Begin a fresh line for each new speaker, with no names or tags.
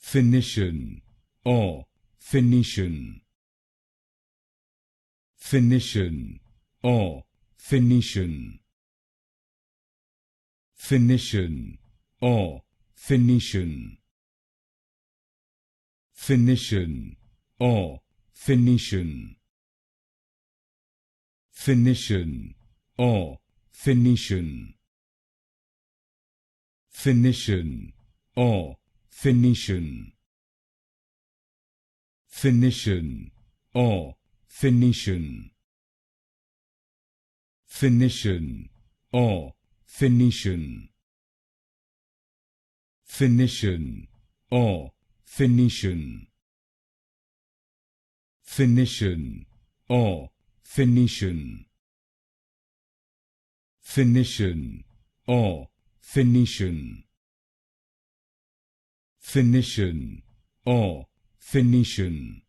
Phoenician or Phoenician. Phoenician or Phoenician. Phoenician or Phoenician. Phoenician or Phoenician. Phoenician or Phoenician. Phoenician or Phoenician. Phoenician or Phoenician. Phoenician or Phoenician. Phoenician or Phoenician. Phoenician or Phoenician. Phoenician or Phoenician. Phoenician or Phoenician.